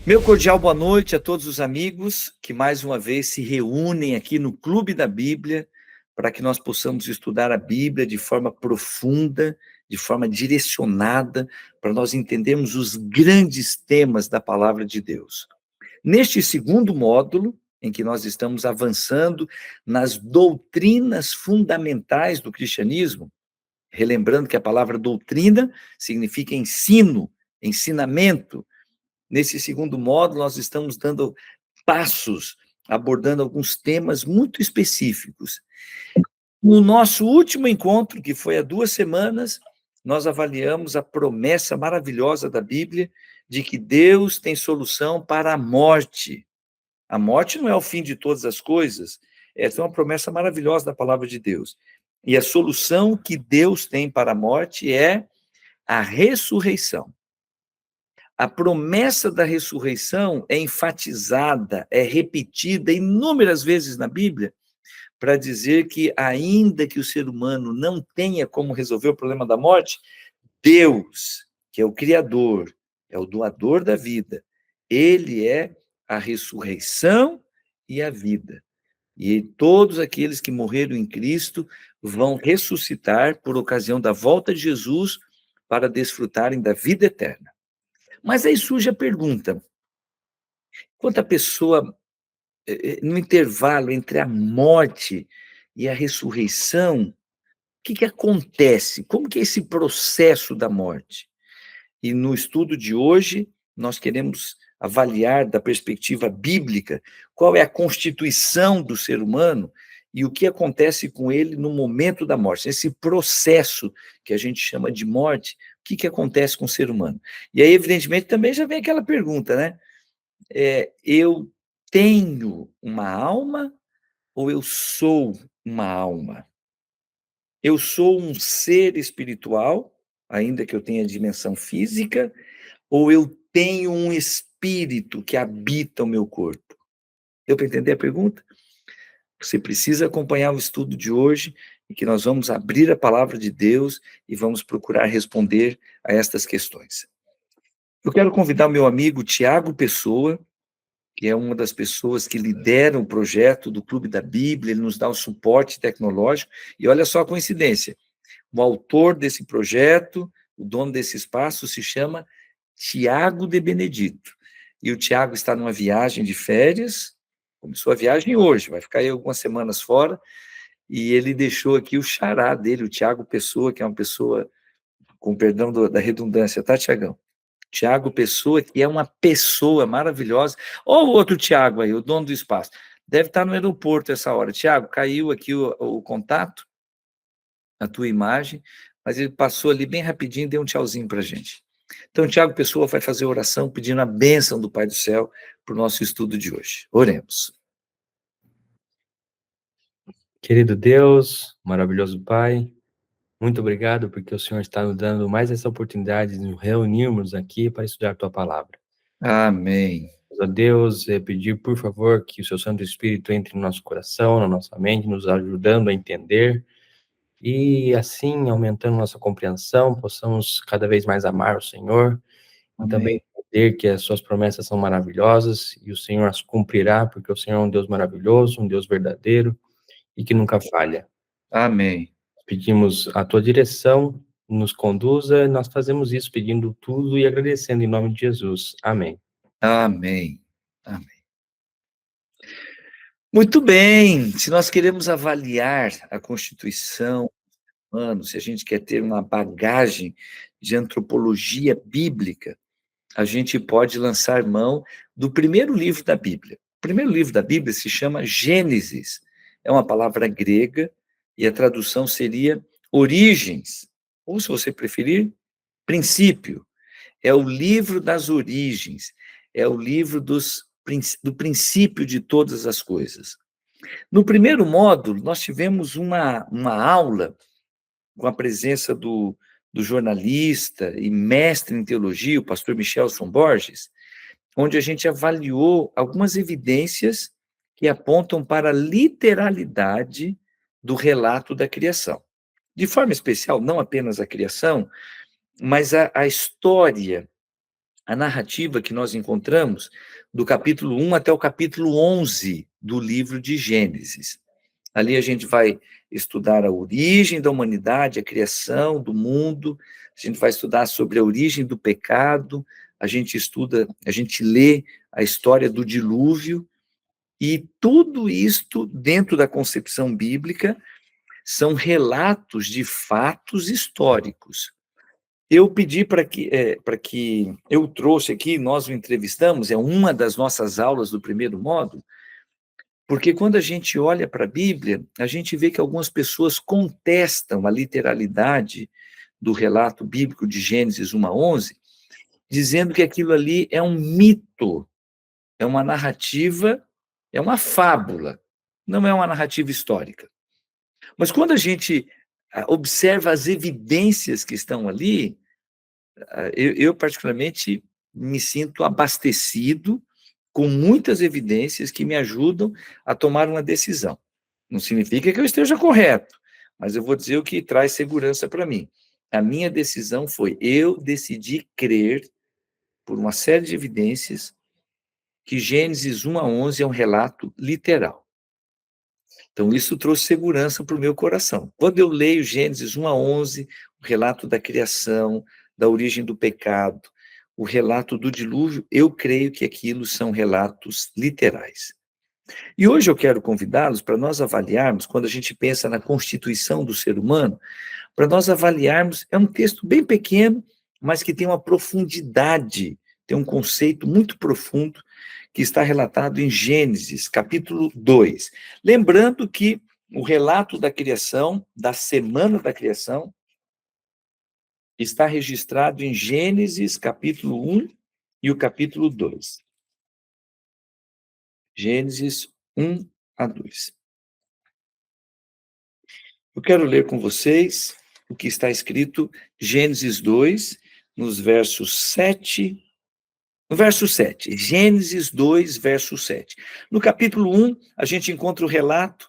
Meu cordial boa noite a todos os amigos que mais uma vez se reúnem aqui no Clube da Bíblia para que nós possamos estudar a Bíblia de forma profunda, de forma direcionada, para nós entendermos os grandes temas da palavra de Deus. Neste segundo módulo, em que nós estamos avançando nas doutrinas fundamentais do cristianismo, relembrando que a palavra doutrina significa ensino, ensinamento. Nesse segundo módulo, nós estamos dando passos, abordando alguns temas muito específicos. No nosso último encontro, que foi há 2 semanas, nós avaliamos a promessa maravilhosa da Bíblia de que Deus tem solução para a morte. A morte não é o fim de todas as coisas, essa é uma promessa maravilhosa da palavra de Deus. E a solução que Deus tem para a morte é a ressurreição. A promessa da ressurreição é enfatizada, é repetida inúmeras vezes na Bíblia, para dizer que, ainda que o ser humano não tenha como resolver o problema da morte, Deus, que é o Criador, é o doador da vida, ele é a ressurreição e a vida. E todos aqueles que morreram em Cristo vão ressuscitar por ocasião da volta de Jesus para desfrutarem da vida eterna. Mas aí surge a pergunta: quando a pessoa, no intervalo entre a morte e a ressurreição, o que que acontece? Como que é esse processo da morte? E no estudo de hoje, nós queremos avaliar da perspectiva bíblica qual é a constituição do ser humano e o que acontece com ele no momento da morte. Esse processo que a gente chama de morte, o que que acontece com o ser humano? E aí, evidentemente, também já vem aquela pergunta, né? Eu tenho uma alma ou eu sou uma alma? Eu sou um ser espiritual, ainda que eu tenha dimensão física, ou eu tenho um espírito que habita o meu corpo? Deu para entender a pergunta? Você precisa acompanhar o estudo de hoje, em que nós vamos abrir a palavra de Deus e vamos procurar responder a estas questões. Eu quero convidar o meu amigo Tiago Pessoa, que é uma das pessoas que lidera o projeto do Clube da Bíblia, ele nos dá o suporte tecnológico, e olha só a coincidência, o autor desse projeto, o dono desse espaço, se chama Tiago de Benedito. E o Tiago está numa viagem de férias, começou a viagem hoje, vai ficar aí algumas semanas fora, e ele deixou aqui o xará dele, o Tiago Pessoa, que é uma pessoa, com perdão da redundância, tá, Tiagão? Tiago Pessoa, que é uma pessoa maravilhosa. Olha o outro Tiago aí, o dono do espaço. Deve estar no aeroporto essa hora. Tiago, caiu aqui o contato, a tua imagem, mas ele passou ali bem rapidinho e deu um tchauzinho para a gente. Então, Tiago Pessoa vai fazer oração pedindo a bênção do Pai do Céu para o nosso estudo de hoje. Oremos. Querido Deus, maravilhoso Pai, muito obrigado porque o Senhor está nos dando mais essa oportunidade de nos reunirmos aqui para estudar a Tua Palavra. Amém. A Deus, pedir, por favor, que o Seu Santo Espírito entre no nosso coração, na nossa mente, nos ajudando a entender e, assim, aumentando nossa compreensão, possamos cada vez mais amar o Senhor e também Amém. entender que as Suas promessas são maravilhosas e o Senhor as cumprirá, porque o Senhor é um Deus maravilhoso, um Deus verdadeiro e que nunca falha. Amém. Pedimos a tua direção, nos conduza, nós fazemos isso pedindo tudo e agradecendo em nome de Jesus. Amém. Amém. Amém. Muito bem. Se nós queremos avaliar a constituição humana, se a gente quer ter uma bagagem de antropologia bíblica, a gente pode lançar mão do primeiro livro da Bíblia. O primeiro livro da Bíblia se chama Gênesis. É uma palavra grega e a tradução seria origens, ou, se você preferir, princípio. É o livro das origens, é o livro do princípio de todas as coisas. No primeiro módulo, nós tivemos uma aula com a presença do jornalista e mestre em teologia, o pastor Michelson Borges, onde a gente avaliou algumas evidências que apontam para a literalidade do relato da criação. De forma especial, não apenas a criação, mas a história a narrativa que nós encontramos do capítulo 1 até o capítulo 11 do livro de Gênesis. Ali a gente vai estudar a origem da humanidade, a criação do mundo, a gente vai estudar sobre a origem do pecado, a gente lê a história do dilúvio, e tudo isto, dentro da concepção bíblica, são relatos de fatos históricos. Eu pedi para que eu trouxe aqui, nós o entrevistamos, é uma das nossas aulas do primeiro módulo, porque quando a gente olha para a Bíblia, a gente vê que algumas pessoas contestam a literalidade do relato bíblico de Gênesis 1 a 11, dizendo que aquilo ali é um mito, é uma narrativa, é uma fábula, não é uma narrativa histórica. Mas quando a gente observa as evidências que estão ali, eu particularmente me sinto abastecido com muitas evidências que me ajudam a tomar uma decisão. Não significa que eu esteja correto, mas eu vou dizer o que traz segurança para mim. A minha decisão foi, eu decidi crer, por uma série de evidências, que Gênesis 1 a 11 é um relato literal. Então, isso trouxe segurança para o meu coração. Quando eu leio Gênesis 1 a 11, o relato da criação, da origem do pecado, o relato do dilúvio, eu creio que aquilo são relatos literais. E hoje eu quero convidá-los para nós avaliarmos, quando a gente pensa na constituição do ser humano, para nós avaliarmos, é um texto bem pequeno, mas que tem uma profundidade, tem um conceito muito profundo, que está relatado em Gênesis, capítulo 2. Lembrando que o relato da criação, da semana da criação, está registrado em Gênesis, capítulo 1 e o capítulo 2. Gênesis 1 a 2. Eu quero ler com vocês o que está escrito Gênesis 2, nos versos 7. No verso 7, Gênesis 2, verso 7. No capítulo 1, a gente encontra o relato,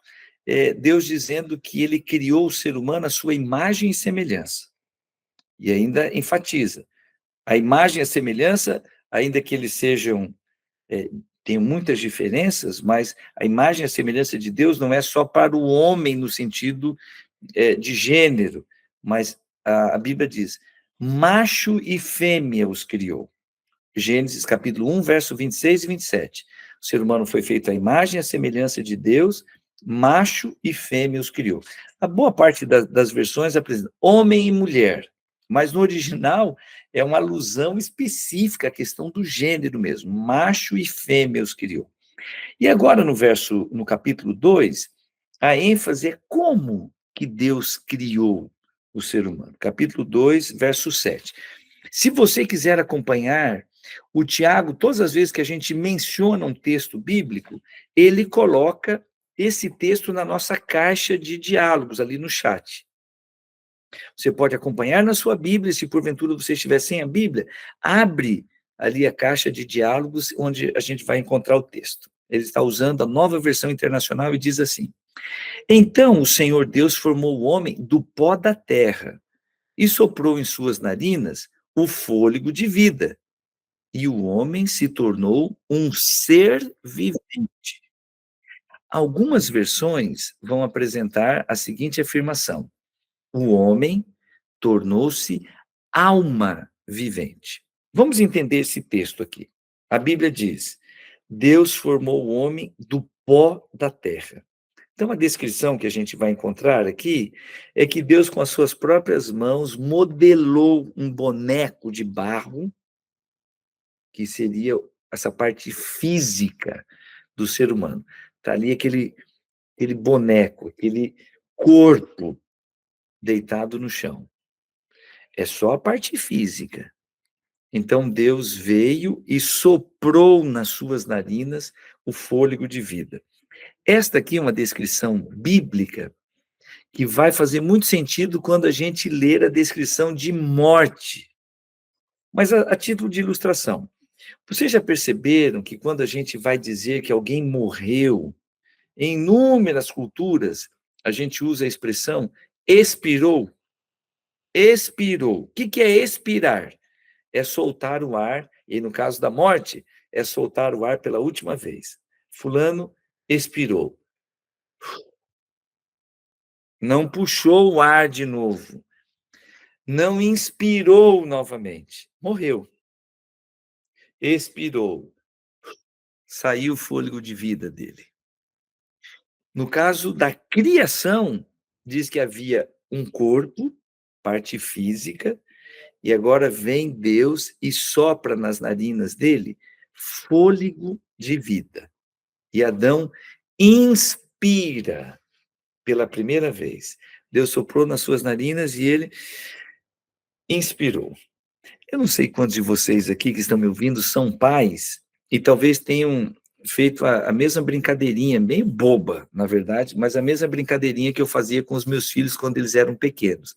Deus dizendo que ele criou o ser humano à sua imagem e semelhança. E ainda enfatiza, a imagem e a semelhança, ainda que eles sejam, tenham muitas diferenças, mas a imagem e a semelhança de Deus não é só para o homem no sentido de gênero, mas a Bíblia diz, macho e fêmea os criou. Gênesis capítulo 1, verso 26 e 27. O ser humano foi feito à imagem e à semelhança de Deus, macho e fêmea os criou. A boa parte das versões apresenta homem e mulher, mas no original é uma alusão específica à questão do gênero mesmo, macho e fêmea os criou. E agora no capítulo 2, a ênfase é como que Deus criou o ser humano. Capítulo 2, verso 7. Se você quiser acompanhar, o Tiago, todas as vezes que a gente menciona um texto bíblico, ele coloca esse texto na nossa caixa de diálogos, ali no chat. Você pode acompanhar na sua Bíblia, se porventura você estiver sem a Bíblia, abre ali a caixa de diálogos, onde a gente vai encontrar o texto. Ele está usando a Nova Versão Internacional e diz assim: então o Senhor Deus formou o homem do pó da terra e soprou em suas narinas o fôlego de vida, e o homem se tornou um ser vivente. Algumas versões vão apresentar a seguinte afirmação: o homem tornou-se alma vivente. Vamos entender esse texto aqui. A Bíblia diz: Deus formou o homem do pó da terra. Então, a descrição que a gente vai encontrar aqui é que Deus, com as suas próprias mãos, modelou um boneco de barro, que seria essa parte física do ser humano. Está ali aquele boneco, aquele corpo deitado no chão. É só a parte física. Então, Deus veio e soprou nas suas narinas o fôlego de vida. Esta aqui é uma descrição bíblica que vai fazer muito sentido quando a gente ler a descrição de morte. Mas a título de ilustração, vocês já perceberam que quando a gente vai dizer que alguém morreu, em inúmeras culturas, a gente usa a expressão expirou? Expirou. O que é expirar? é soltar o ar, e no caso da morte, é soltar o ar pela última vez. Fulano expirou. Não puxou o ar de novo. Não inspirou novamente. Morreu. Expirou. Saiu o fôlego de vida dele. No caso da criação, diz que havia um corpo, parte física, e agora vem Deus e sopra nas narinas dele fôlego de vida. E Adão inspira pela primeira vez. Deus soprou nas suas narinas e ele inspirou. Eu não sei quantos de vocês aqui que estão me ouvindo são pais e talvez tenham feito a mesma brincadeirinha, bem boba, na verdade, mas a mesma brincadeirinha que eu fazia com os meus filhos quando eles eram pequenos.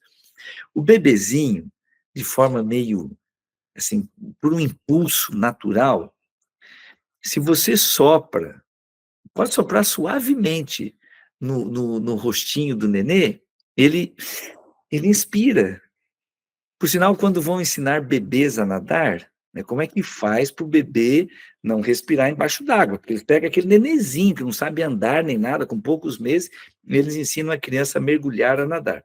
O bebezinho, de forma meio, assim, por um impulso natural, se você sopra, pode soprar suavemente no rostinho do nenê, ele inspira. Por sinal, quando vão ensinar bebês a nadar, né, como é que faz para o bebê não respirar embaixo d'água? Porque eles pegam aquele nenenzinho que não sabe andar nem nada, com poucos meses, e eles ensinam a criança a mergulhar, a nadar.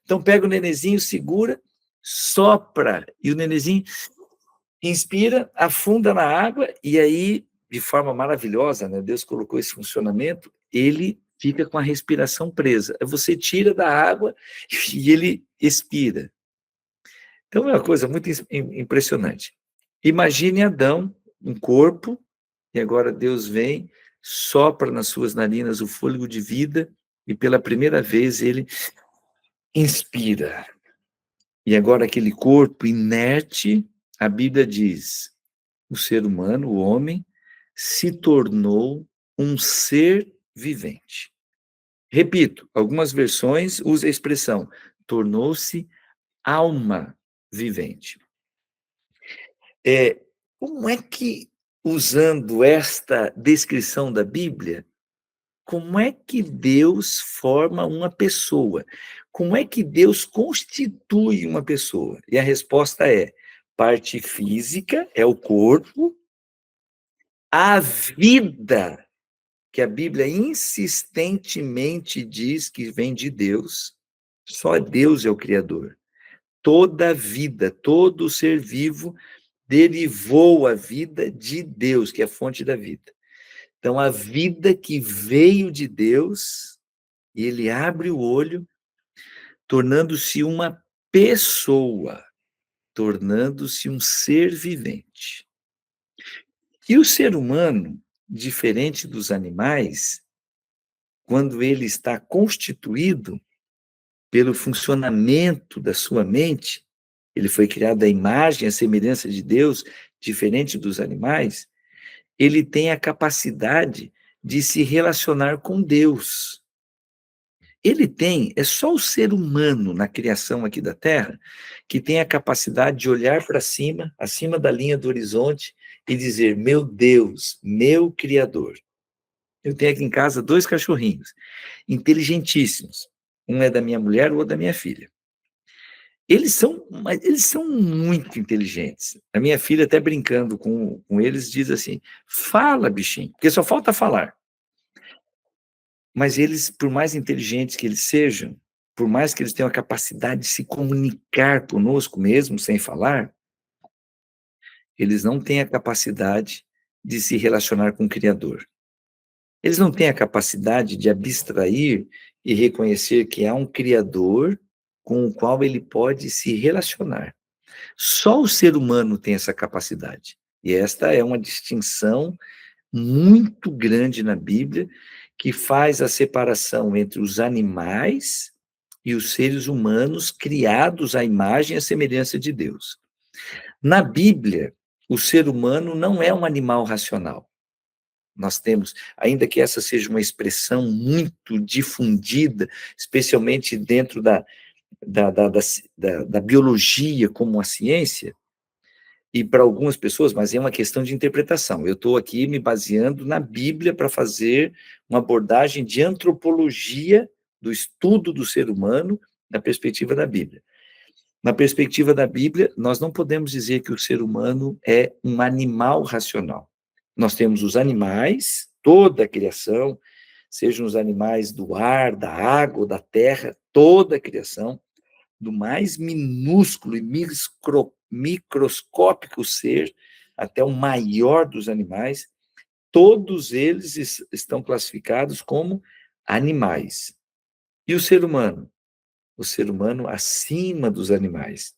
Então, pega o nenenzinho, segura, sopra, e o nenenzinho inspira, afunda na água, e aí, de forma maravilhosa, né, Deus colocou esse funcionamento, ele fica com a respiração presa. Você tira da água e ele expira. Então é uma coisa muito impressionante. Imagine Adão, um corpo, e agora Deus vem, sopra nas suas narinas o fôlego de vida, e pela primeira vez ele inspira. E agora aquele corpo inerte, a Bíblia diz, o ser humano, o homem, se tornou um ser vivente. Repito, algumas versões usam a expressão, tornou-se alma vivente. Como é que, usando esta descrição da Bíblia, como é que Deus forma uma pessoa? Como é que Deus constitui uma pessoa? E a resposta é: parte física é o corpo, a vida, que a Bíblia insistentemente diz que vem de Deus, só Deus é o Criador. Toda vida, todo ser vivo derivou a vida de Deus, que é a fonte da vida. Então, a vida que veio de Deus, e ele abre o olho, tornando-se uma pessoa, tornando-se um ser vivente. E o ser humano, diferente dos animais, quando ele está constituído pelo funcionamento da sua mente, ele foi criado à imagem e à semelhança de Deus, diferente dos animais, ele tem a capacidade de se relacionar com Deus. Ele tem, é só o ser humano na criação aqui da Terra, que tem a capacidade de olhar para cima, acima da linha do horizonte, e dizer, meu Deus, meu Criador. Eu tenho aqui em casa 2 cachorrinhos, inteligentíssimos. Um é da minha mulher, o outro da minha filha. Eles são muito inteligentes. A minha filha, até brincando com eles, diz assim, fala, bichinho, porque só falta falar. Mas eles, por mais inteligentes que eles sejam, por mais que eles tenham a capacidade de se comunicar conosco mesmo, sem falar, eles não têm a capacidade de se relacionar com o Criador. Eles não têm a capacidade de abstrair e reconhecer que há um Criador com o qual ele pode se relacionar. Só o ser humano tem essa capacidade. E esta é uma distinção muito grande na Bíblia, que faz a separação entre os animais e os seres humanos criados à imagem e à semelhança de Deus. Na Bíblia, o ser humano não é um animal racional. Nós temos, ainda que essa seja uma expressão muito difundida, especialmente dentro da biologia como uma ciência, e para algumas pessoas, mas é uma questão de interpretação. Eu estou aqui me baseando na Bíblia para fazer uma abordagem de antropologia do estudo do ser humano na perspectiva da Bíblia. Na perspectiva da Bíblia, nós não podemos dizer que o ser humano é um animal racional. Nós temos os animais, toda a criação, sejam os animais do ar, da água, da terra, toda a criação, do mais minúsculo e microscópico ser até o maior dos animais, todos eles estão classificados como animais. E o ser humano? O ser humano acima dos animais,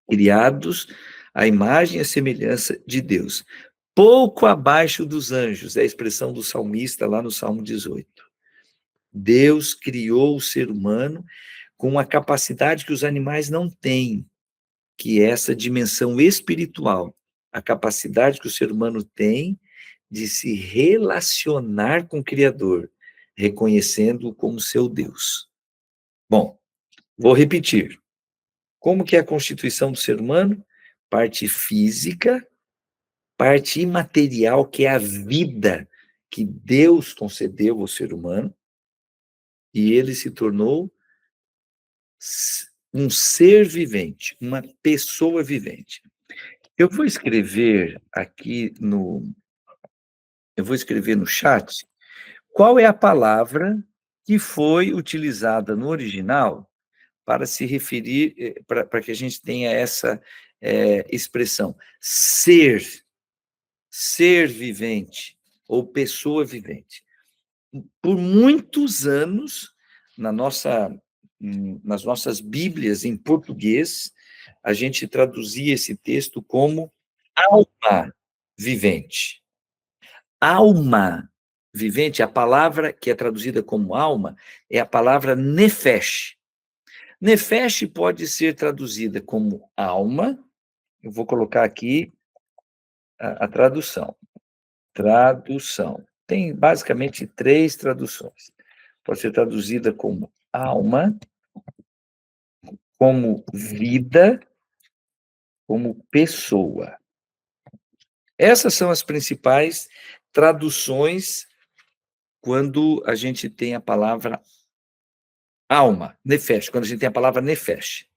criados à imagem e à semelhança de Deus. Pouco abaixo dos anjos, é a expressão do salmista lá no Salmo 18. Deus criou o ser humano com uma capacidade que os animais não têm, que é essa dimensão espiritual, a capacidade que o ser humano tem de se relacionar com o Criador, reconhecendo-o como seu Deus. Bom, vou repetir. Como que é a constituição do ser humano? Parte física, parte imaterial, que é a vida que Deus concedeu ao ser humano, e ele se tornou um ser vivente, uma pessoa vivente. Eu vou escrever aqui eu vou escrever no chat qual é a palavra que foi utilizada no original para se referir, para que a gente tenha essa expressão, ser vivente ou pessoa vivente. Por muitos anos, nas nossas Bíblias em português, a gente traduzia esse texto como alma vivente. Alma vivente, a palavra que é traduzida como alma, é a palavra nefesh. Nefesh pode ser traduzida como alma, eu vou colocar aqui a tradução. Tradução. Tem basicamente 3 traduções. Pode ser traduzida como alma, como vida, como pessoa. Essas são as principais traduções quando a gente tem a palavra alma, nefesh, quando a gente tem a palavra nefesh.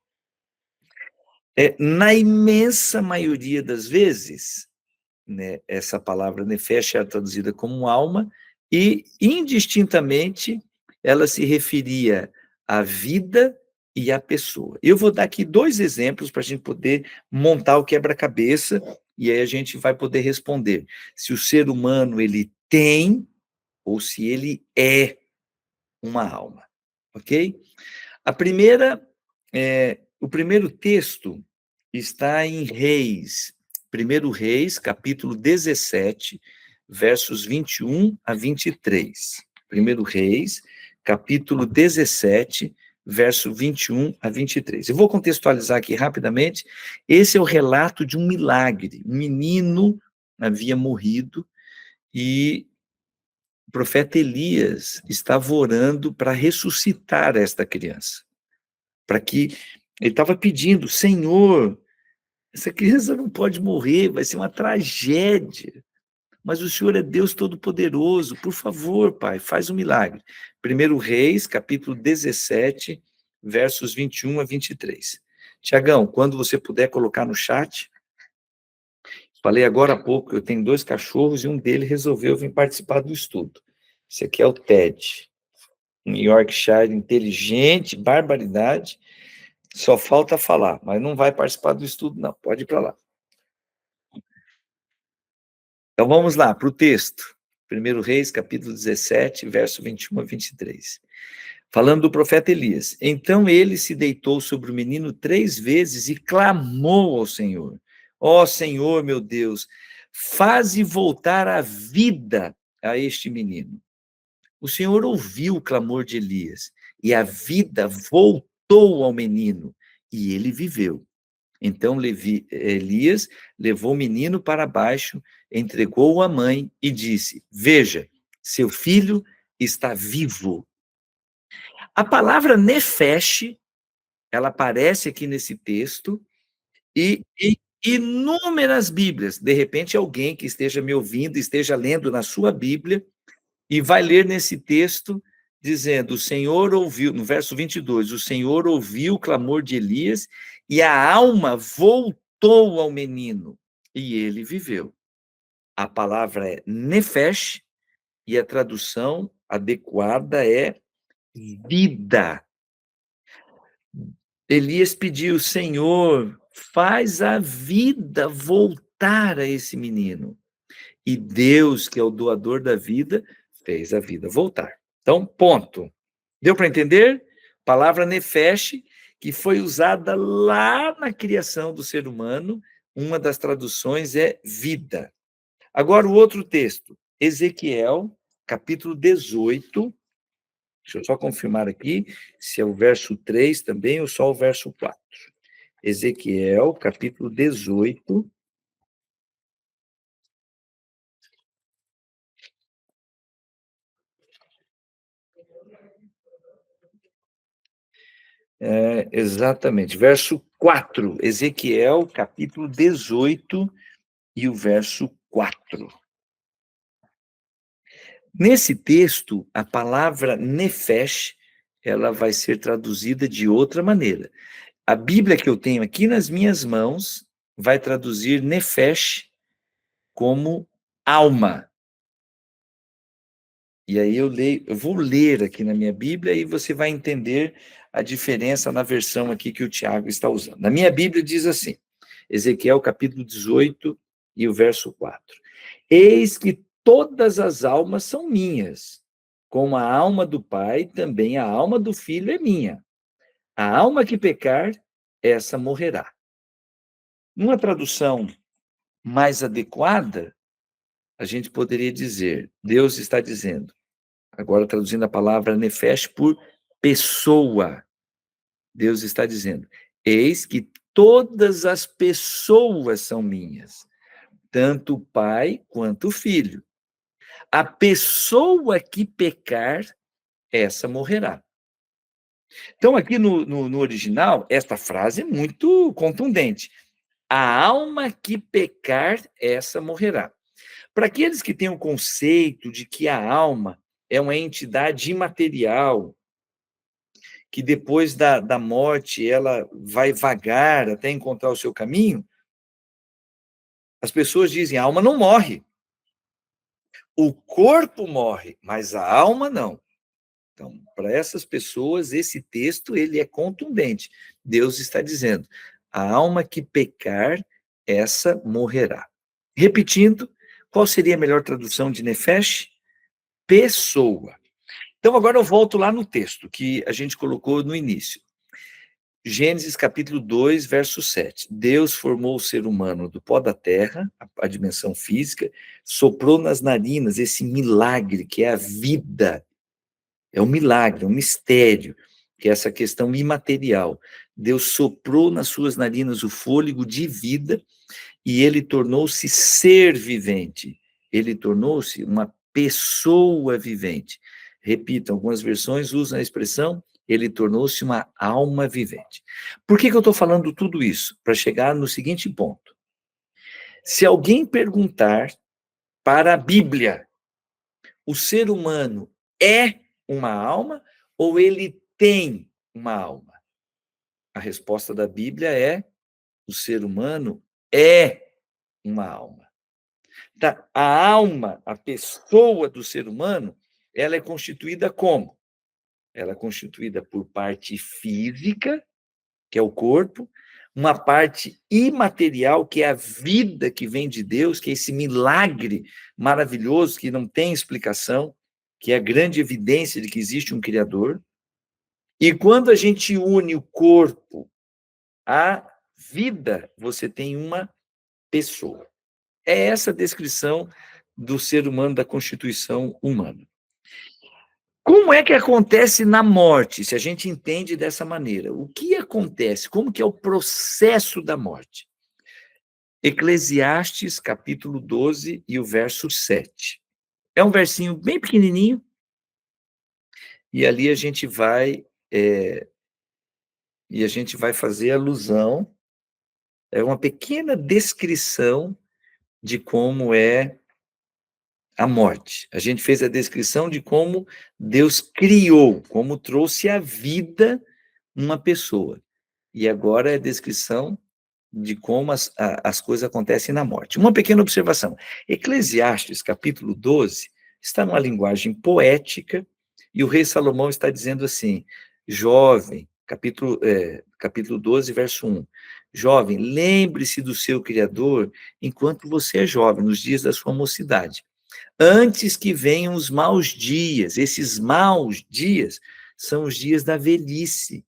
Na imensa maioria das vezes, né, essa palavra nefesh é traduzida como alma e, indistintamente, ela se referia à vida e à pessoa. Eu vou dar aqui 2 exemplos para a gente poder montar o quebra-cabeça e aí a gente vai poder responder se o ser humano ele tem ou se ele é uma alma, ok? A primeira, o primeiro texto está em Reis, 1 Reis, capítulo 17, versos 21 a 23. 1 Reis, capítulo 17, verso 21 a 23. Eu vou contextualizar aqui rapidamente. Esse é o relato de um milagre. Um menino havia morrido e o profeta Elias estava orando para ressuscitar esta criança. Para que ele estava pedindo, Senhor, essa criança não pode morrer, vai ser uma tragédia. Mas o Senhor é Deus Todo-Poderoso, por favor, Pai, faz um milagre. 1 Reis, capítulo 17, versos 21 a 23. Tiagão, quando você puder colocar no chat, falei agora há pouco que eu tenho 2 cachorros e um deles resolveu vir participar do estudo. Esse aqui é o Ted, um Yorkshire inteligente, barbaridade, só falta falar, mas não vai participar do estudo, não, pode ir para lá. Então vamos lá, para o texto. 1 Reis, capítulo 17, verso 21 a 23. Falando do profeta Elias. Então ele se deitou sobre o menino 3 vezes e clamou ao Senhor. Ó Senhor, meu Deus, faze voltar a vida a este menino. O Senhor ouviu o clamor de Elias, e a vida voltou ao menino, e ele viveu. Então Elias levou o menino para baixo, entregou-o à mãe e disse, veja, seu filho está vivo. A palavra nefesh, ela aparece aqui nesse texto, e inúmeras Bíblias, de repente alguém que esteja me ouvindo, esteja lendo na sua Bíblia, e vai ler nesse texto dizendo, o Senhor ouviu, no verso 22, o Senhor ouviu o clamor de Elias e a alma voltou ao menino e ele viveu. A palavra é nefesh e a tradução adequada é vida. Elias pediu, Senhor, faz a vida voltar a esse menino. E Deus, que é o doador da vida, fez a vida voltar. Então, ponto. Deu para entender? Palavra nefesh, que foi usada lá na criação do ser humano, uma das traduções é vida. Agora, o outro texto, Ezequiel, capítulo 18. Deixa eu só confirmar aqui se é o verso 3 também ou só o verso 4. Ezequiel, capítulo 18. Exatamente, verso 4. Ezequiel, capítulo 18 e o verso 4. Nesse texto, a palavra nefesh, ela vai ser traduzida de outra maneira. A Bíblia que eu tenho aqui nas minhas mãos vai traduzir nefesh como alma. E aí eu vou ler aqui na minha Bíblia e você vai entender a diferença na versão aqui que o Tiago está usando. Na minha Bíblia diz assim, Ezequiel capítulo 18 e o verso 4. Eis que todas as almas são minhas, como a alma do Pai, também a alma do Filho é minha. A alma que pecar, essa morrerá. Numa tradução mais adequada, a gente poderia dizer, Deus está dizendo, agora traduzindo a palavra nefesh por pessoa, Deus está dizendo, eis que todas as pessoas são minhas, tanto o Pai quanto o Filho. A pessoa que pecar, essa morrerá. Então, aqui no original, esta frase é muito contundente. A alma que pecar, essa morrerá. Para aqueles que têm o conceito de que a alma é uma entidade imaterial, que depois da morte ela vai vagar até encontrar o seu caminho, as pessoas dizem, a alma não morre. O corpo morre, mas a alma não. Então, para essas pessoas, esse texto ele é contundente. Deus está dizendo, a alma que pecar, essa morrerá. Repetindo, qual seria a melhor tradução de nefesh? Pessoa. Então, agora eu volto lá no texto que a gente colocou no início. Gênesis capítulo 2, verso 7. Deus formou o ser humano do pó da terra, a dimensão física, soprou nas narinas esse milagre que é a vida. É um milagre, é um mistério, que é essa questão imaterial. Deus soprou nas suas narinas o fôlego de vida e ele tornou-se ser vivente. Ele tornou-se uma pessoa vivente. Repito, algumas versões usam a expressão ele tornou-se uma alma vivente. Por que eu estou falando tudo isso? Para chegar no seguinte ponto. Se alguém perguntar para a Bíblia, o ser humano é uma alma ou ele tem uma alma? A resposta da Bíblia é: o ser humano é uma alma. Tá? A alma, a pessoa do ser humano, ela é constituída como? Ela é constituída por parte física, que é o corpo, uma parte imaterial, que é a vida que vem de Deus, que é esse milagre maravilhoso que não tem explicação, que é a grande evidência de que existe um Criador. E quando a gente une o corpo à vida, você tem uma pessoa. É essa a descrição do ser humano, da constituição humana. Como é que acontece na morte, se a gente entende dessa maneira? O que acontece? Como que é o processo da morte? Eclesiastes, capítulo 12 e o verso 7. É um versinho bem pequenininho, e ali a gente vai fazer alusão, é uma pequena descrição de como é a morte. A gente fez a descrição de como Deus criou, como trouxe à vida uma pessoa. E agora é a descrição de como as coisas acontecem na morte. Uma pequena observação. Eclesiastes, capítulo 12, está numa linguagem poética, e o rei Salomão está dizendo assim, jovem, capítulo 12, verso 1, jovem, lembre-se do seu Criador enquanto você é jovem, nos dias da sua mocidade. Antes que venham os maus dias, esses maus dias são os dias da velhice.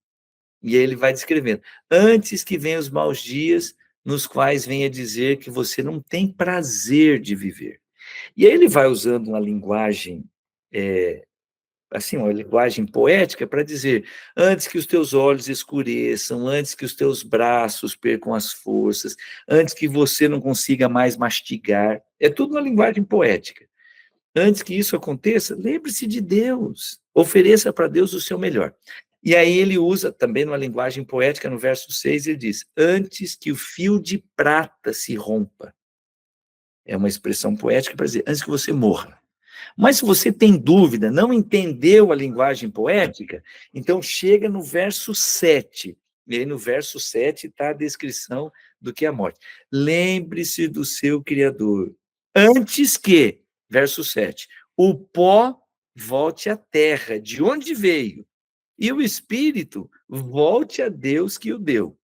E aí ele vai descrevendo. Antes que venham os maus dias, nos quais venha dizer que você não tem prazer de viver. E aí ele vai usando uma linguagem, assim, uma linguagem poética para dizer, antes que os teus olhos escureçam, antes que os teus braços percam as forças, antes que você não consiga mais mastigar. É tudo uma linguagem poética. Antes que isso aconteça, lembre-se de Deus, ofereça para Deus o seu melhor. E aí ele usa, também numa linguagem poética, no verso 6, ele diz, antes que o fio de prata se rompa. É uma expressão poética para dizer, antes que você morra. Mas se você tem dúvida, não entendeu a linguagem poética, então chega no verso 7. E aí no verso 7 está a descrição do que é a morte. Lembre-se do seu Criador, antes que, verso 7, o pó volte à terra, de onde veio, e o espírito volte a Deus que o deu.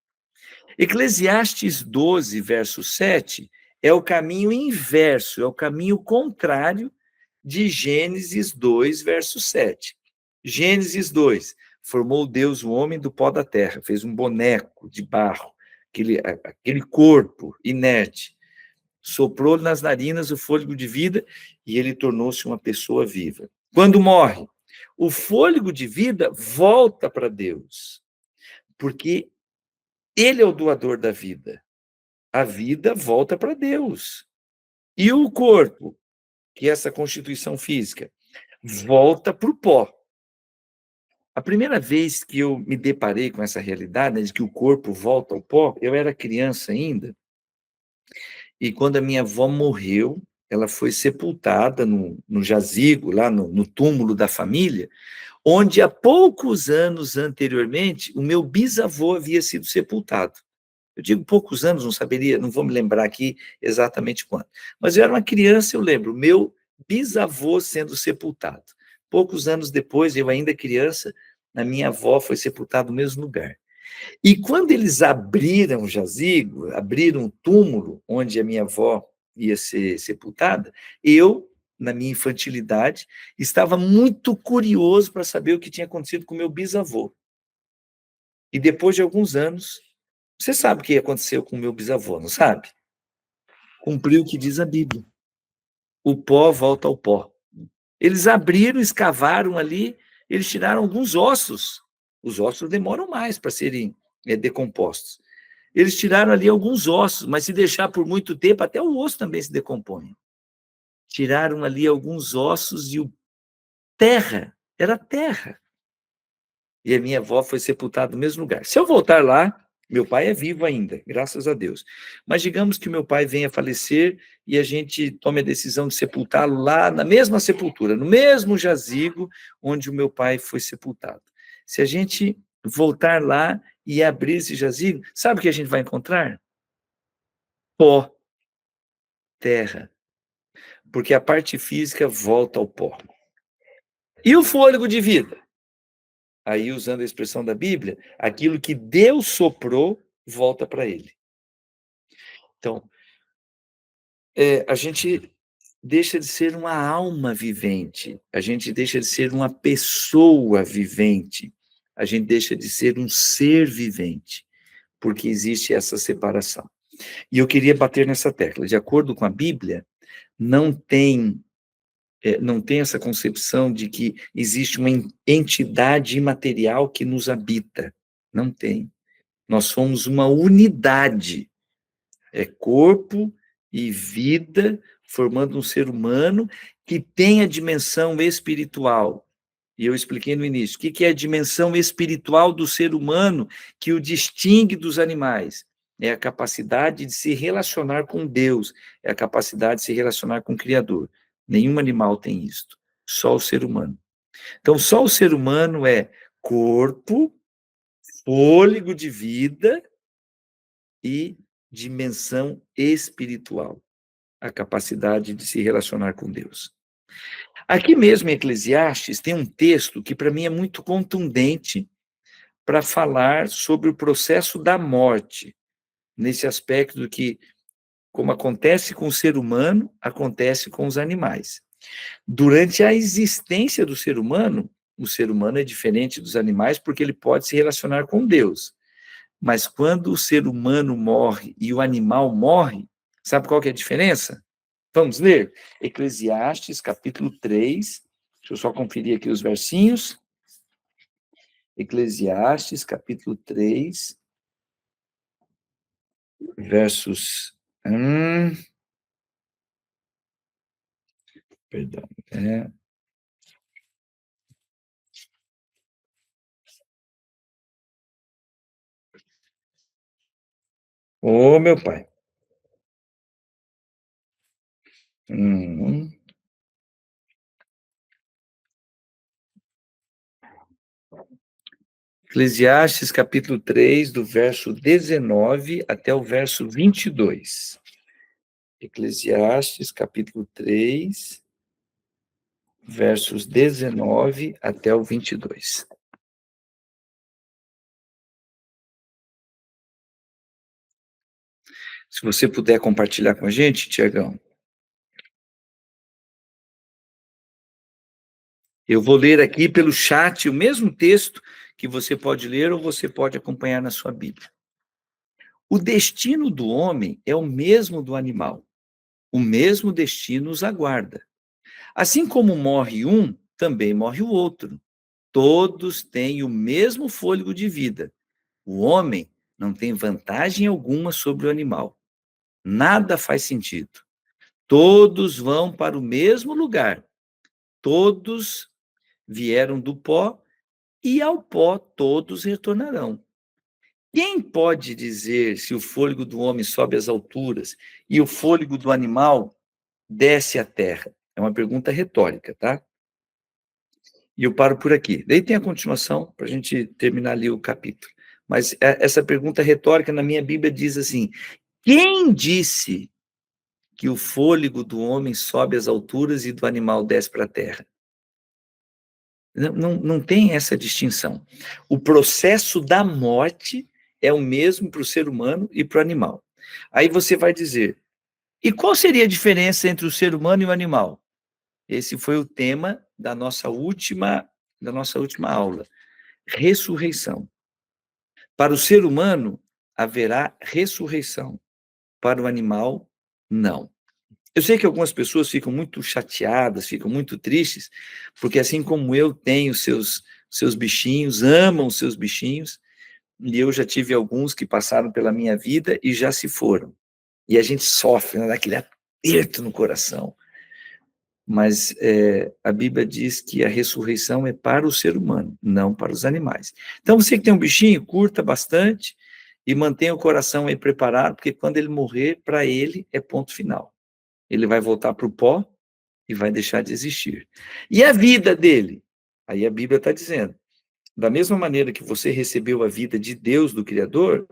Eclesiastes 12, verso 7, é o caminho inverso, é o caminho contrário de Gênesis 2, verso 7. Gênesis 2, formou Deus o homem do pó da terra, fez um boneco de barro, aquele corpo inerte, soprou nas narinas o fôlego de vida e ele tornou-se uma pessoa viva. Quando morre, o fôlego de vida volta para Deus, porque ele é o doador da vida. A vida volta para Deus. E o corpo, que é essa constituição física, volta para o pó. A primeira vez que eu me deparei com essa realidade, né, de que o corpo volta ao pó, eu era criança ainda, e quando a minha avó morreu, ela foi sepultada no jazigo, lá no túmulo da família, onde há poucos anos anteriormente, o meu bisavô havia sido sepultado. Eu digo poucos anos, não saberia, não vou me lembrar aqui exatamente quando. Mas eu era uma criança, eu lembro, meu bisavô sendo sepultado. Poucos anos depois, eu ainda criança, a minha avó foi sepultada no mesmo lugar. E quando eles abriram o jazigo, abriram o túmulo onde a minha avó ia ser sepultada, eu, na minha infantilidade, estava muito curioso para saber o que tinha acontecido com meu bisavô. E depois de alguns anos, você sabe o que aconteceu com o meu bisavô, não sabe? Cumpriu o que diz a Bíblia. O pó volta ao pó. Eles abriram, escavaram ali, eles tiraram alguns ossos. Os ossos demoram mais para serem decompostos. Eles tiraram ali alguns ossos, mas se deixar por muito tempo, até o osso também se decompõe. Tiraram ali alguns ossos e o terra, era terra. E a minha avó foi sepultada no mesmo lugar. Se eu voltar lá, meu pai é vivo ainda, graças a Deus. Mas digamos que meu pai venha a falecer e a gente tome a decisão de sepultá-lo lá na mesma sepultura, no mesmo jazigo onde o meu pai foi sepultado. Se a gente voltar lá e abrir esse jazigo, sabe o que a gente vai encontrar? Pó, terra, porque a parte física volta ao pó. E o fôlego de vida? Aí, usando a expressão da Bíblia, aquilo que Deus soprou, volta para ele. Então, a gente deixa de ser uma alma vivente, a gente deixa de ser uma pessoa vivente, a gente deixa de ser um ser vivente, porque existe essa separação. E eu queria bater nessa tecla. De acordo com a Bíblia, não tem essa concepção de que existe uma entidade imaterial que nos habita. Não tem. Nós somos uma unidade. É corpo e vida formando um ser humano que tem a dimensão espiritual. E eu expliquei no início. O que é a dimensão espiritual do ser humano que o distingue dos animais? É a capacidade de se relacionar com Deus, é a capacidade de se relacionar com o Criador. Nenhum animal tem isto, só o ser humano. Então, só o ser humano é corpo, fôlego de vida e dimensão espiritual, a capacidade de se relacionar com Deus. Aqui mesmo em Eclesiastes tem um texto que para mim é muito contundente para falar sobre o processo da morte, nesse aspecto do que, como acontece com o ser humano, acontece com os animais. Durante a existência do ser humano, o ser humano é diferente dos animais porque ele pode se relacionar com Deus. Mas quando o ser humano morre e o animal morre, sabe qual que é a diferença? Vamos ler? Eclesiastes, capítulo 3. Deixa eu só conferir aqui os versinhos. Eclesiastes, capítulo 3, versos. Perdão. Ô, meu pai. Hum. Eclesiastes, capítulo 3, do verso 19 até o verso 22. Eclesiastes, capítulo 3, versos 19 até o 22. Se você puder compartilhar com a gente, Tiagão. Eu vou ler aqui pelo chat o mesmo texto que você pode ler ou você pode acompanhar na sua Bíblia. O destino do homem é o mesmo do animal. O mesmo destino os aguarda. Assim como morre um, também morre o outro. Todos têm o mesmo fôlego de vida. O homem não tem vantagem alguma sobre o animal. Nada faz sentido. Todos vão para o mesmo lugar. Todos vieram do pó e ao pó todos retornarão. Quem pode dizer se o fôlego do homem sobe às alturas e o fôlego do animal desce à terra? É uma pergunta retórica, tá? E eu paro por aqui. Daí tem a continuação para a gente terminar ali o capítulo. Mas essa pergunta retórica na minha Bíblia diz assim: quem disse que o fôlego do homem sobe às alturas e do animal desce para a terra? Não tem essa distinção. O processo da morte é o mesmo para o ser humano e para o animal. Aí você vai dizer, e qual seria a diferença entre o ser humano e o animal? Esse foi o tema da nossa última aula. Ressurreição. Para o ser humano, haverá ressurreição. Para o animal, não. Eu sei que algumas pessoas ficam muito chateadas, ficam muito tristes, porque assim como eu tenho seus bichinhos, amam os seus bichinhos, e eu já tive alguns que passaram pela minha vida e já se foram. E a gente sofre, né, daquele aperto no coração. Mas a Bíblia diz que a ressurreição é para o ser humano, não para os animais. Então, você que tem um bichinho, curta bastante e mantenha o coração aí preparado, porque quando ele morrer, para ele é ponto final. Ele vai voltar para o pó e vai deixar de existir. E a vida dele? Aí a Bíblia está dizendo, da mesma maneira que você recebeu a vida de Deus, do Criador,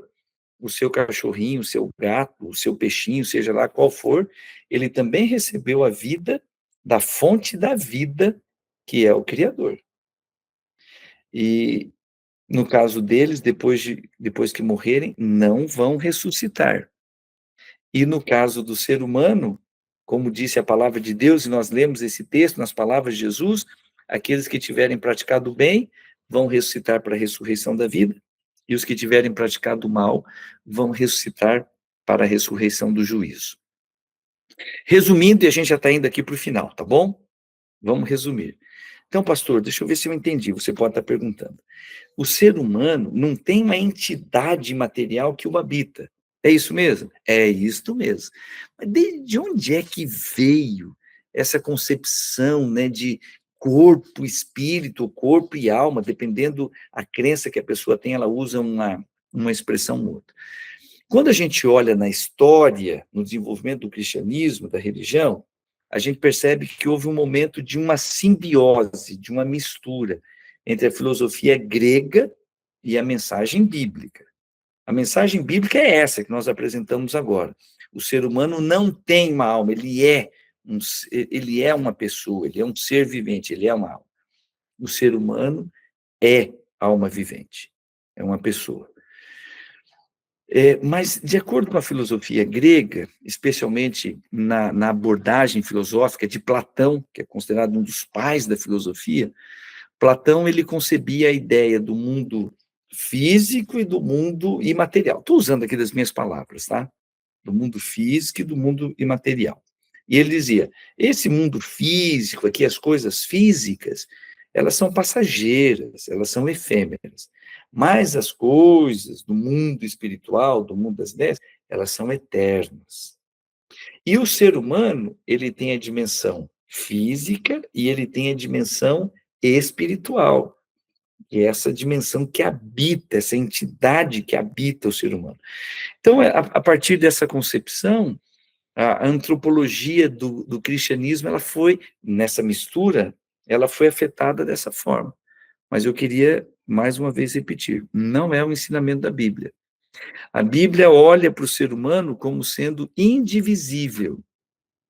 o seu cachorrinho, o seu gato, o seu peixinho, seja lá qual for, ele também recebeu a vida da fonte da vida, que é o Criador. E, no caso deles, depois que morrerem, não vão ressuscitar. E no caso do ser humano, como disse a palavra de Deus, e nós lemos esse texto nas palavras de Jesus, aqueles que tiverem praticado o bem vão ressuscitar para a ressurreição da vida, e os que tiverem praticado o mal vão ressuscitar para a ressurreição do juízo. Resumindo, e a gente já está indo aqui para o final, tá bom? Vamos resumir. Então, pastor, deixa eu ver se eu entendi, você pode estar perguntando. O ser humano não tem uma entidade material que o habita. É isso mesmo? É isso mesmo. Mas de onde é que veio essa concepção, né, de corpo, espírito, corpo e alma, dependendo a crença que a pessoa tem, ela usa uma expressão ou outra. Quando a gente olha na história, no desenvolvimento do cristianismo, da religião, a gente percebe que houve um momento de uma simbiose, de uma mistura entre a filosofia grega e a mensagem bíblica. A mensagem bíblica é essa que nós apresentamos agora. O ser humano não tem uma alma, ele é uma pessoa, ele é um ser vivente, ele é uma alma. O ser humano é alma vivente, é uma pessoa. Mas, de acordo com a filosofia grega, especialmente na abordagem filosófica de Platão, que é considerado um dos pais da filosofia, Platão ele concebia a ideia do mundo físico e do mundo imaterial. Estou usando aqui das minhas palavras, tá? Do mundo físico e do mundo imaterial. E ele dizia, esse mundo físico aqui, as coisas físicas, elas são passageiras, elas são efêmeras. Mas as coisas do mundo espiritual, do mundo das ideias, elas são eternas. E o ser humano, ele tem a dimensão física e ele tem a dimensão espiritual, que é essa dimensão que habita, essa entidade que habita o ser humano. Então, a partir dessa concepção, a antropologia do cristianismo, ela foi, nessa mistura, ela foi afetada dessa forma. Mas eu queria, mais uma vez, repetir, não é o ensinamento da Bíblia. A Bíblia olha para o ser humano como sendo indivisível.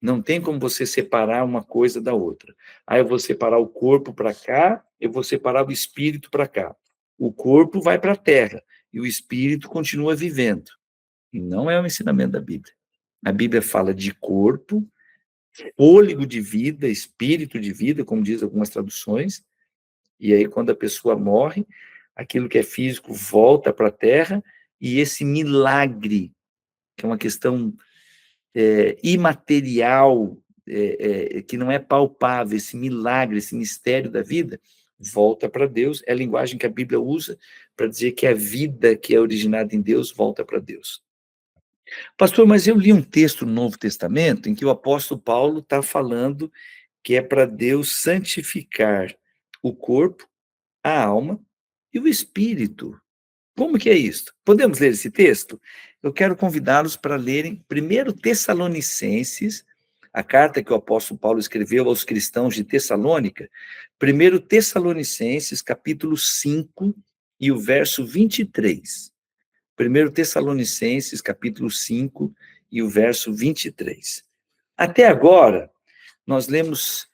Não tem como você separar uma coisa da outra. Aí eu vou separar o corpo para cá, eu vou separar o espírito para cá. O corpo vai para a terra e o espírito continua vivendo. Não é o ensinamento da Bíblia. A Bíblia fala de corpo, fôlego de vida, espírito de vida, como diz algumas traduções, e aí quando a pessoa morre, aquilo que é físico volta para a terra, e esse milagre, que é uma questão imaterial, que não é palpável, esse milagre, esse mistério da vida, volta para Deus, é a linguagem que a Bíblia usa para dizer que a vida que é originada em Deus volta para Deus. Pastor, mas eu li um texto no Novo Testamento em que o apóstolo Paulo está falando que é para Deus santificar o corpo, a alma e o espírito. Como que é isso? Podemos ler esse texto? Eu quero convidá-los para lerem 1 Tessalonicenses, a carta que o apóstolo Paulo escreveu aos cristãos de Tessalônica, 1 Tessalonicenses, capítulo 5, e o verso 23. 1 Tessalonicenses, capítulo 5, e o verso 23. Até agora, nós lemos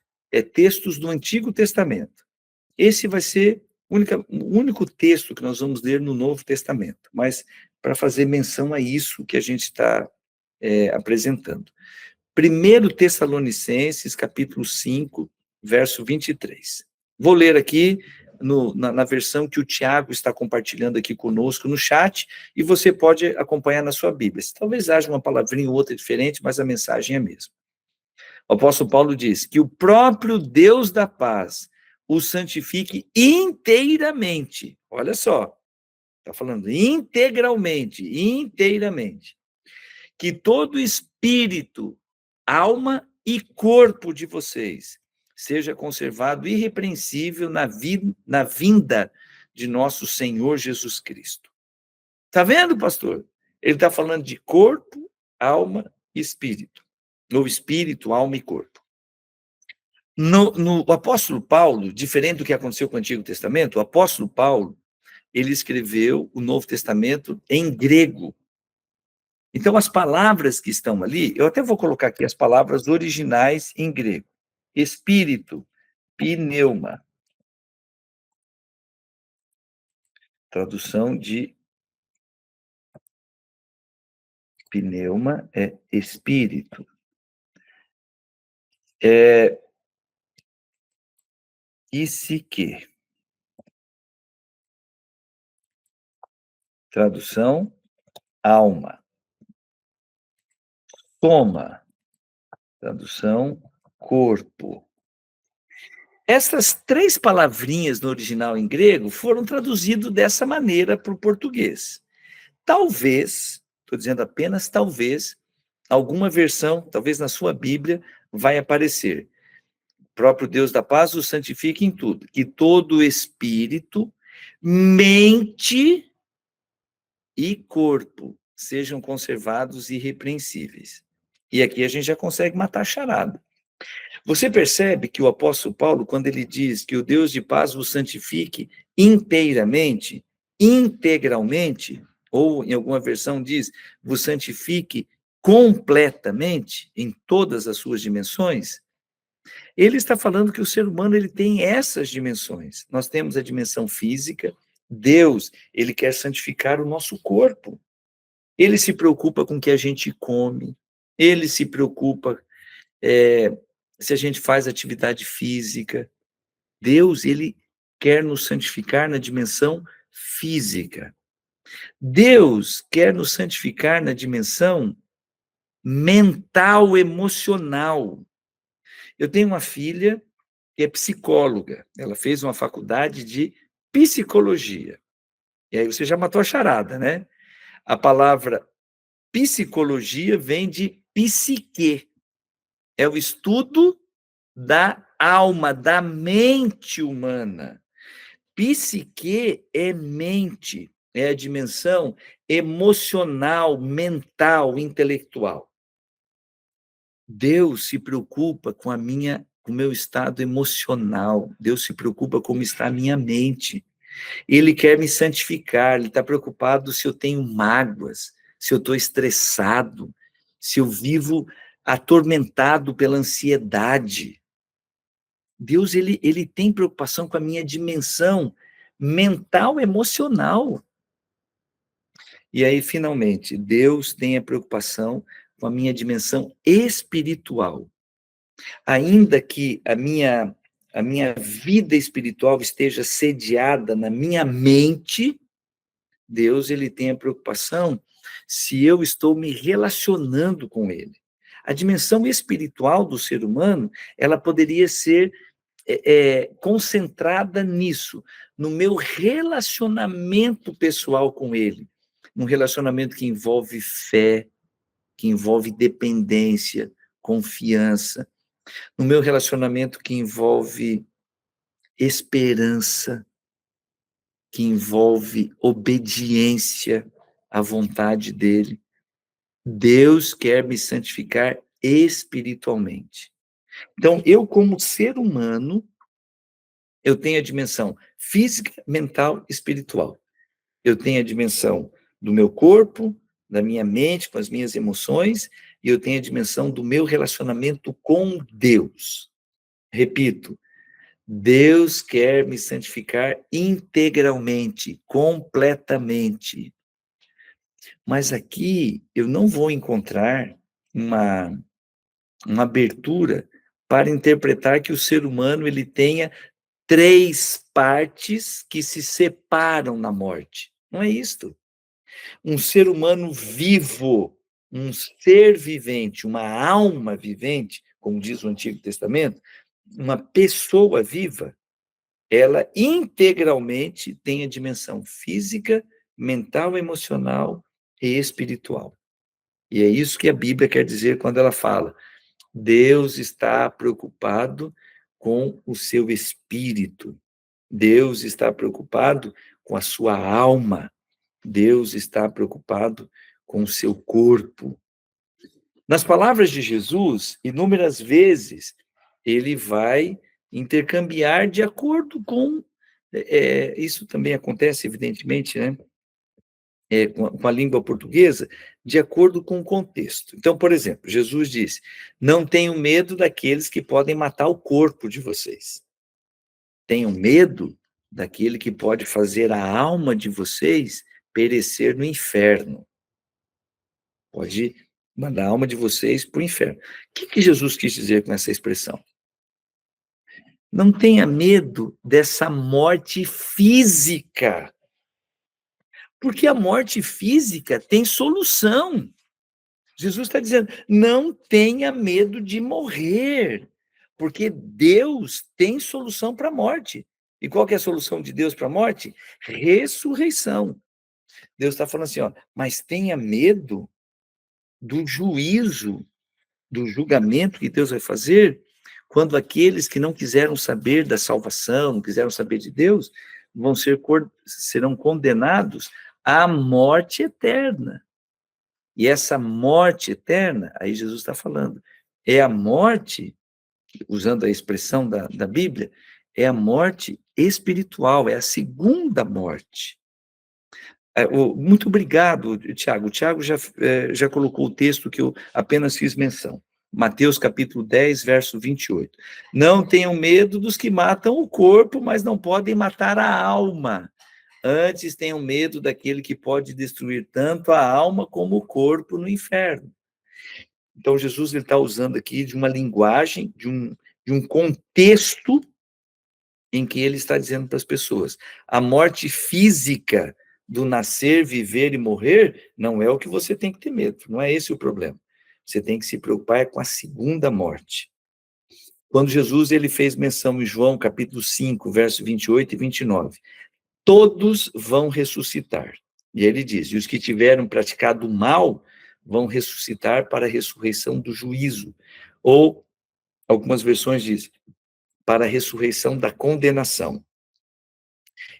textos do Antigo Testamento. Esse vai ser o único texto que nós vamos ler no Novo Testamento, mas para fazer menção a isso que a gente está apresentando. 1 Tessalonicenses, capítulo 5, verso 23. Vou ler aqui na versão que o Tiago está compartilhando aqui conosco no chat, e você pode acompanhar na sua Bíblia. Talvez haja uma palavrinha ou outra diferente, mas a mensagem é a mesma. O apóstolo Paulo diz que o próprio Deus da paz o santifique inteiramente. Olha só, está falando integralmente, inteiramente. Que todo espírito, alma e corpo de vocês seja conservado irrepreensível na vinda de nosso Senhor Jesus Cristo. Está vendo, pastor? Ele está falando de corpo, alma e espírito. Ou espírito, alma e corpo. O apóstolo Paulo, diferente do que aconteceu com o Antigo Testamento, o apóstolo Paulo, ele escreveu o Novo Testamento em grego. Então, as palavras que estão ali, eu até vou colocar aqui as palavras originais em grego. Espírito, pneuma. Tradução de pneuma é espírito. Psique. Tradução, alma. Soma. Tradução, corpo. Essas três palavrinhas no original em grego foram traduzidas dessa maneira para o português. Talvez, estou dizendo apenas talvez, alguma versão, talvez na sua Bíblia, vai aparecer. O próprio Deus da paz o santifique em tudo. Que todo espírito, mente e corpo sejam conservados irrepreensíveis. E aqui a gente já consegue matar a charada. Você percebe que o apóstolo Paulo, quando ele diz que o Deus de paz vos santifique inteiramente, integralmente, ou em alguma versão diz, vos santifique completamente, em todas as suas dimensões, ele está falando que o ser humano ele tem essas dimensões. Nós temos a dimensão física, Deus, ele quer santificar o nosso corpo. Ele se preocupa com o que a gente come, ele se preocupa se a gente faz atividade física. Deus, ele quer nos santificar na dimensão física. Deus quer nos santificar na dimensão mental, emocional. Eu tenho uma filha que é psicóloga, ela fez uma faculdade de psicologia. E aí você já matou a charada, né? A palavra psicologia vem de psique, é o estudo da alma, da mente humana. Psique é mente, é a dimensão emocional, mental, intelectual. Deus se preocupa com com o meu estado emocional. Deus se preocupa como está a minha mente. Ele quer me santificar, ele está preocupado se eu tenho mágoas, se eu estou estressado, se eu vivo atormentado pela ansiedade. Deus, ele tem preocupação com a minha dimensão mental, emocional. E aí, finalmente, Deus tem a preocupação com a minha dimensão espiritual. Ainda que a minha vida espiritual esteja sediada na minha mente, Deus, ele tem a preocupação se eu estou me relacionando com ele. A dimensão espiritual do ser humano, ela poderia ser concentrada nisso, no meu relacionamento pessoal com ele, num relacionamento que envolve fé, que envolve dependência, confiança, no meu relacionamento que envolve esperança, que envolve obediência à vontade dele. Deus quer me santificar espiritualmente. Então, eu, como ser humano, eu tenho a dimensão física, mental, espiritual. Eu tenho a dimensão do meu corpo, da minha mente, com as minhas emoções, e eu tenho a dimensão do meu relacionamento com Deus. Repito, Deus quer me santificar integralmente, completamente. Mas aqui eu não vou encontrar uma abertura para interpretar que o ser humano ele tenha 3 partes que se separam na morte. Não é isto. Um ser humano vivo, um ser vivente, uma alma vivente, como diz o Antigo Testamento, uma pessoa viva, ela integralmente tem a dimensão física, mental, emocional e espiritual. E é isso que a Bíblia quer dizer quando ela fala: Deus está preocupado com o seu espírito, Deus está preocupado com a sua alma, Deus está preocupado com o seu corpo. Nas palavras de Jesus, inúmeras vezes, ele vai intercambiar de acordo com. Isso também acontece, evidentemente, né? Com a língua portuguesa, de acordo com o contexto. Então, por exemplo, Jesus disse: não tenham medo daqueles que podem matar o corpo de vocês. Tenham medo daquele que pode fazer a alma de vocês perecer no inferno. Pode mandar a alma de vocês para o inferno. O que Jesus quis dizer com essa expressão? Não tenha medo dessa morte física, porque a morte física tem solução. Jesus está dizendo, não tenha medo de morrer, porque Deus tem solução para a morte. E qual que é a solução de Deus para a morte? Ressurreição. Deus está falando assim, ó, mas tenha medo do juízo, do julgamento que Deus vai fazer, quando aqueles que não quiseram saber da salvação, não quiseram saber de Deus, serão condenados à morte eterna. E essa morte eterna, aí Jesus está falando, é a morte usando a expressão da Bíblia, é a morte espiritual, é a segunda morte. Muito obrigado, Tiago. O Tiago já colocou o texto que eu apenas fiz menção. Mateus capítulo 10, verso 28. Não tenham medo dos que matam o corpo, mas não podem matar a alma. Antes tenham medo daquele que pode destruir tanto a alma como o corpo no inferno. Então, Jesus está usando aqui de uma linguagem, de um contexto em que ele está dizendo para as pessoas: a morte física do nascer, viver e morrer não é o que você tem que ter medo, não é esse o problema. Você tem que se preocupar com a segunda morte. Quando Jesus ele fez menção em João, capítulo 5, verso 28 e 29, todos vão ressuscitar. E ele diz: e os que tiveram praticado o mal vão ressuscitar para a ressurreição do juízo. Ou, algumas versões dizem, para a ressurreição da condenação.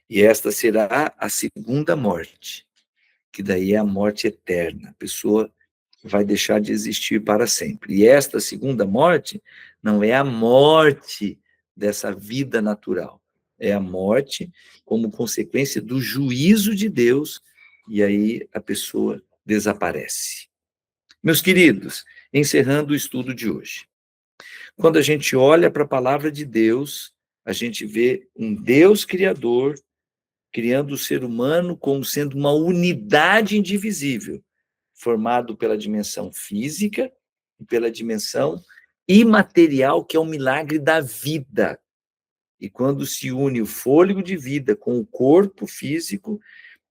E esta será a segunda morte, que daí é a morte eterna. A pessoa vai deixar de existir para sempre. E esta segunda morte não é a morte dessa vida natural, é a morte como consequência do juízo de Deus, e aí a pessoa desaparece. Meus queridos, encerrando o estudo de hoje. Quando a gente olha para a palavra de Deus, a gente vê um Deus criador criando o ser humano como sendo uma unidade indivisível, formado pela dimensão física e pela dimensão imaterial, que é o milagre da vida. E quando se une o fôlego de vida com o corpo físico,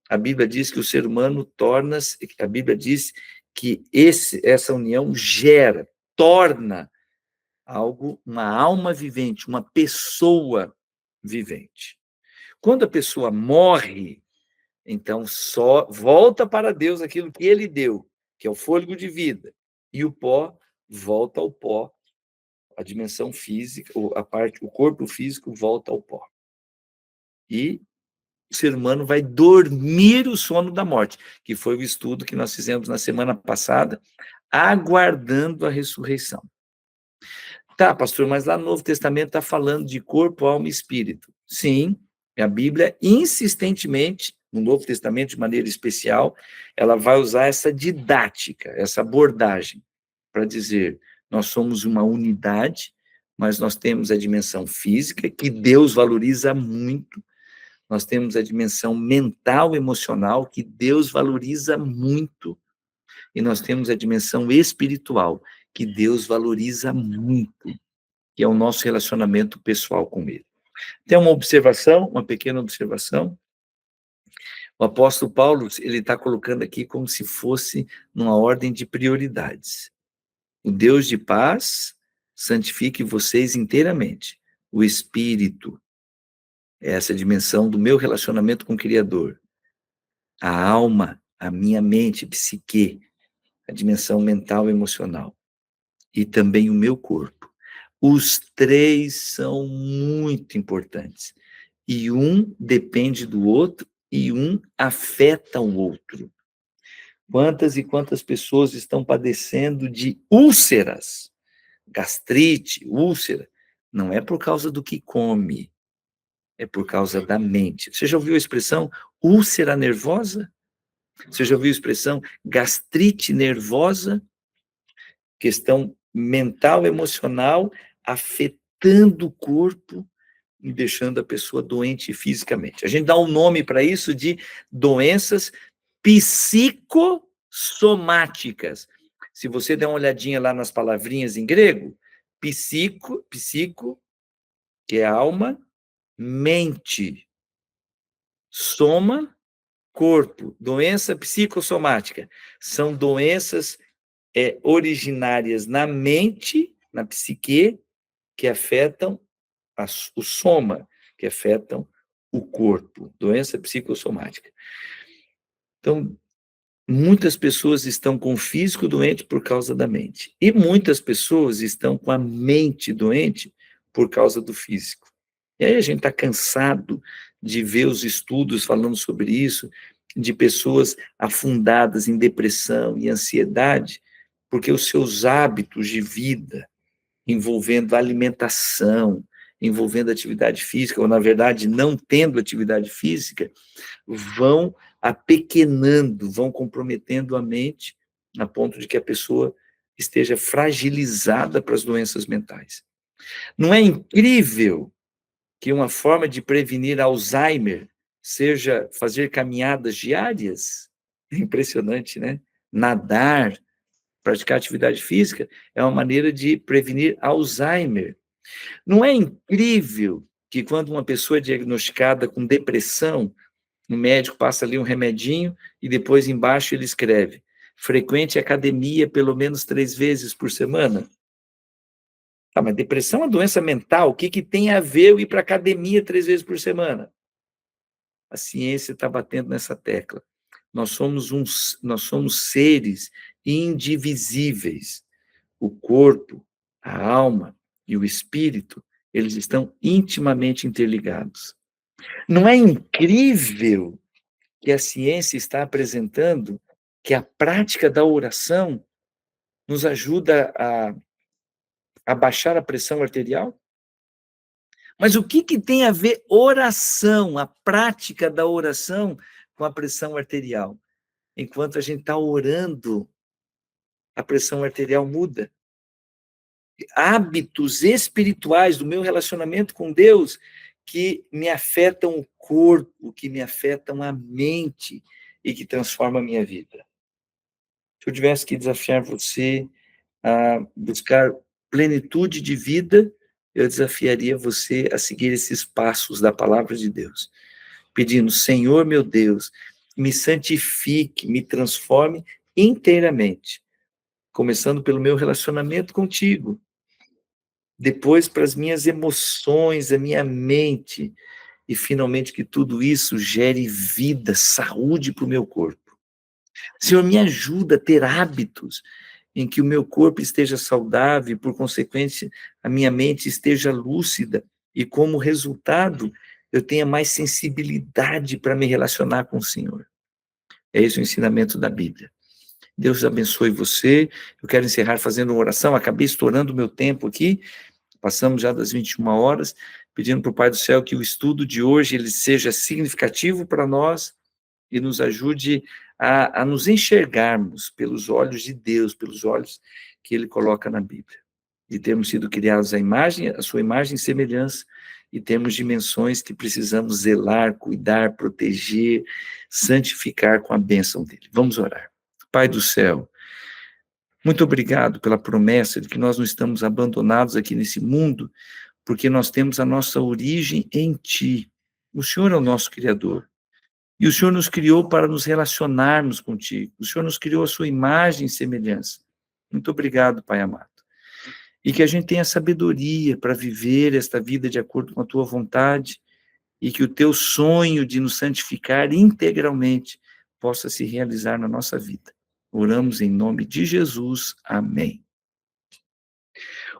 a Bíblia diz que o ser humano torna-se, a Bíblia diz que essa união torna algo, uma alma vivente, uma pessoa vivente. Quando a pessoa morre, então só volta para Deus aquilo que ele deu, que é o fôlego de vida, e o pó volta ao pó, a dimensão física, o corpo físico volta ao pó. E o ser humano vai dormir o sono da morte, que foi o estudo que nós fizemos na semana passada, aguardando a ressurreição. Tá, pastor, mas lá no Novo Testamento está falando de corpo, alma e espírito. Sim, a Bíblia, insistentemente, no Novo Testamento, de maneira especial, ela vai usar essa didática, essa abordagem, para dizer: nós somos uma unidade, mas nós temos a dimensão física, que Deus valoriza muito, nós temos a dimensão mental e emocional, que Deus valoriza muito, e nós temos a dimensão espiritual, que Deus valoriza muito, que é o nosso relacionamento pessoal com ele. Tem uma observação, uma pequena observação. O apóstolo Paulo, ele está colocando aqui como se fosse numa ordem de prioridades. O Deus de paz santifique vocês inteiramente. O Espírito, essa dimensão do meu relacionamento com o Criador. A alma, a minha mente, psique, a dimensão mental e emocional. E também o meu corpo. Os três são muito importantes. E um depende do outro e um afeta o outro. Quantas e quantas pessoas estão padecendo de úlceras, gastrite, úlcera? Não é por causa do que come, é por causa da mente. Você já ouviu a expressão úlcera nervosa? Você já ouviu a expressão gastrite nervosa? Questão mental, emocional, afetando o corpo e deixando a pessoa doente fisicamente. A gente dá um nome para isso de doenças psicossomáticas. Se você der uma olhadinha lá nas palavrinhas em grego, psico, que é alma, mente, soma, corpo, doença psicossomática. São doenças originárias na mente, na psique, que afetam o soma, que afetam o corpo, doença psicossomática. Então, muitas pessoas estão com o físico doente por causa da mente, e muitas pessoas estão com a mente doente por causa do físico. E aí a gente está cansado de ver os estudos falando sobre isso, de pessoas afundadas em depressão e ansiedade, porque os seus hábitos de vida, envolvendo alimentação, envolvendo atividade física, ou, na verdade, não tendo atividade física, vão apequenando, vão comprometendo a mente, a ponto de que a pessoa esteja fragilizada para as doenças mentais. Não é incrível que uma forma de prevenir Alzheimer seja fazer caminhadas diárias? É impressionante, né? Nadar, praticar atividade física é uma maneira de prevenir Alzheimer. Não é incrível que quando uma pessoa é diagnosticada com depressão, o médico passa ali um remedinho e depois embaixo ele escreve: frequente academia pelo menos 3 vezes por semana? Ah, mas depressão é uma doença mental, o que que tem a ver eu ir para academia 3 vezes por semana? A ciência está batendo nessa tecla. Nós somos seres indivisíveis. O corpo, a alma e o espírito, eles estão intimamente interligados. Não é incrível que a ciência está apresentando que a prática da oração nos ajuda a baixar a pressão arterial? Mas o que que tem a ver oração, a prática da oração, com a pressão arterial? Enquanto a gente está orando, a pressão arterial muda. Hábitos espirituais do meu relacionamento com Deus que me afetam o corpo, que me afetam a mente e que transformam a minha vida. Se eu tivesse que desafiar você a buscar plenitude de vida, eu desafiaria você a seguir esses passos da palavra de Deus, pedindo: Senhor meu Deus, me santifique, me transforme inteiramente, começando pelo meu relacionamento contigo, depois para as minhas emoções, a minha mente, e finalmente que tudo isso gere vida, saúde para o meu corpo. Senhor, me ajuda a ter hábitos em que o meu corpo esteja saudável e, por consequência, a minha mente esteja lúcida e, como resultado, eu tenha mais sensibilidade para me relacionar com o Senhor. É esse o ensinamento da Bíblia. Deus abençoe você. Eu quero encerrar fazendo uma oração. Acabei estourando o meu tempo aqui. Passamos já das 21 horas, pedindo para o Pai do Céu que o estudo de hoje ele seja significativo para nós e nos ajude a nos enxergarmos pelos olhos de Deus, pelos olhos que Ele coloca na Bíblia. E termos sido criados à sua imagem e semelhança, e temos dimensões que precisamos zelar, cuidar, proteger, santificar com a bênção dEle. Vamos orar. Pai do céu, muito obrigado pela promessa de que nós não estamos abandonados aqui nesse mundo, porque nós temos a nossa origem em Ti. O Senhor é o nosso Criador. E o Senhor nos criou para nos relacionarmos contigo. O Senhor nos criou a sua imagem e semelhança. Muito obrigado, Pai amado. E que a gente tenha sabedoria para viver esta vida de acordo com a tua vontade e que o teu sonho de nos santificar integralmente possa se realizar na nossa vida. Oramos em nome de Jesus. Amém.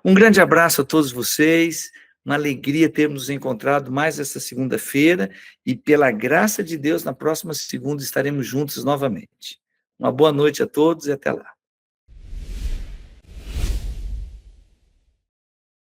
Um grande abraço a todos vocês. Uma alegria termos nos encontrado mais essa segunda-feira e, pela graça de Deus, na próxima segunda estaremos juntos novamente. Uma boa noite a todos e até lá.